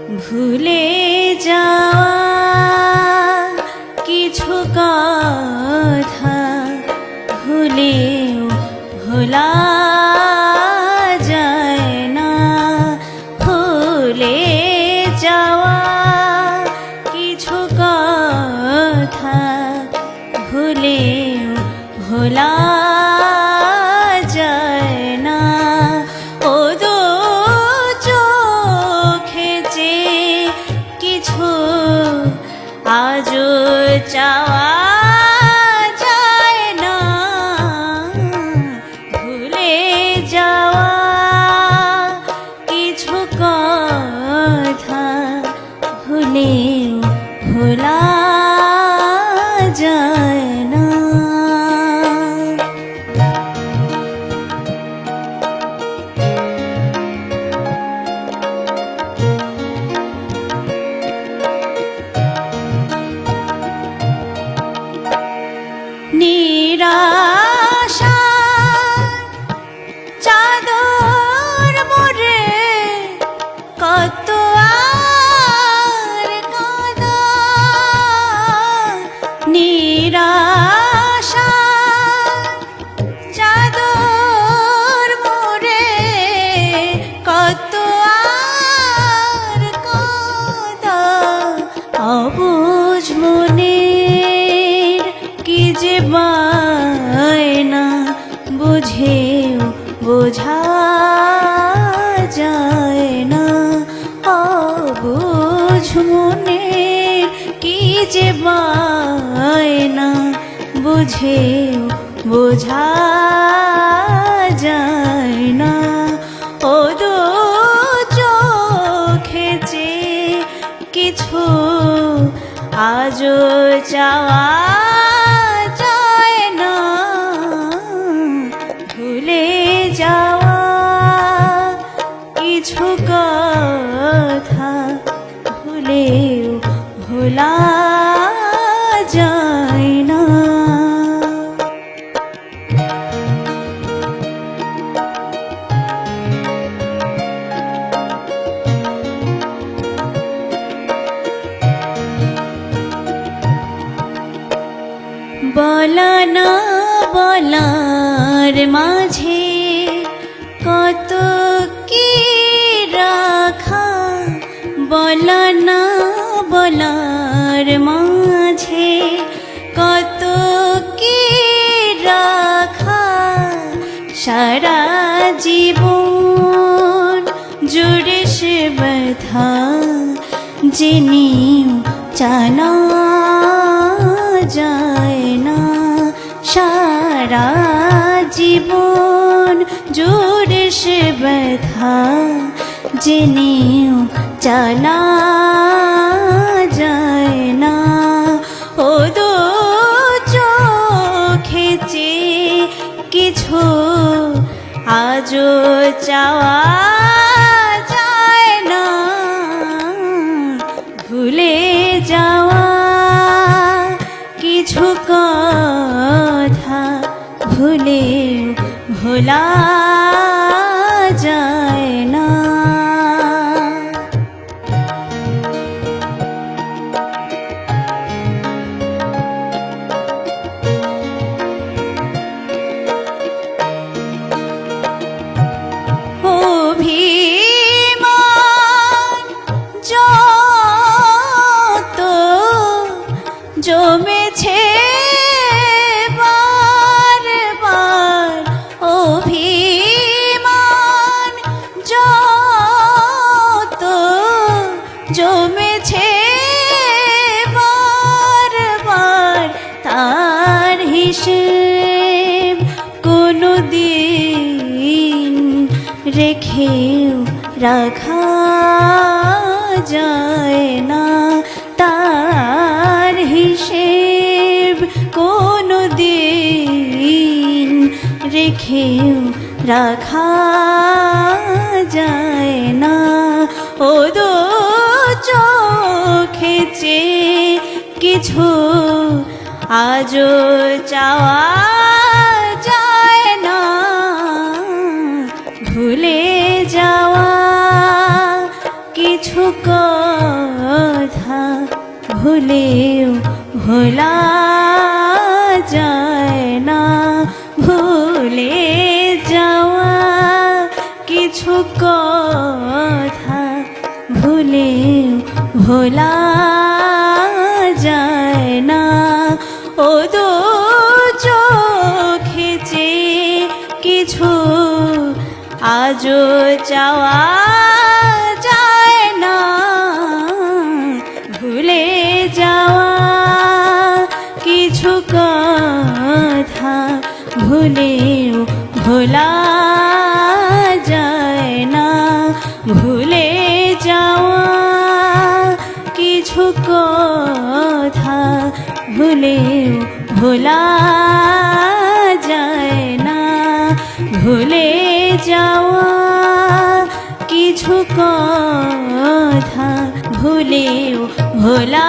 ভুলে যাওয়া কিছু কথা ভুলেও ভোলা যায় না। ভুলে যাওয়া কিছু কথা ভুলেও ভোলা যায় না। ও দু চোখে যে কিছু আজও চাওয়া যায় না। ভুলে যাওয়া কিছু কথা ভুলেও ভোলা যায় না। নিরাশা চাদর মোরে কত আর কাঁদা। নিরাশা চাদর মোরে কত আর কাঁদা। অবুঝ মনের কি যে বায়না বুঝেও বোঝা যায় না। অবুঝ মনের কি যে বায়না বুঝেও বোঝা যায় না। ও দু চোখে যে কিছু আজও চাওয়া যায় না। ভুলে যাওয়া কিছু কথা ভুলেও ভোলা যায় না। বলা না বলার মাঝে কত কি রাখা। বলা না বলার মাঝে কত কি রাখা। সারা জীবন জুড়ে সে ব্যথা জেনেও জানা যায় না। সারা জীবন জুড়ে সে ব্যথা জেনেও জানা যায় না। ও দু চোখে যে কিছু আজও চাওয়া যায় না। ভুলে যাওয়া কিছু কথা ভুলেও ভোলা যায় না। অভিমান যত জমেছে বারবার। অভিমান যত জমেছে বারবার। তার হিসেব কোনো দিন রেখেও রাখা যায় না। তার হিসেব কোনো দিন রেখেও রাখা যায় না। ও দু চোখে যে কিছু আজও চাওয়া যায় না। ভুলে যাওয়া কিছু কথা ভুলেও ভোলা যায় না, ভুলে যাওয়া কিছু কথা ভুলেও ভোলা যায় না। ও দু চোখে চেয়ে কিছু আজও চাওয়া যায় না, ভুলে যাওয়া কিছু কথা ভুলেও ভোলা যায় না, ভুলে যাওয়া কিছু কথা ভুলেও ভোলা যায় না, ভুলে যাওয়া কিছু কথা ভুলেও ভোলা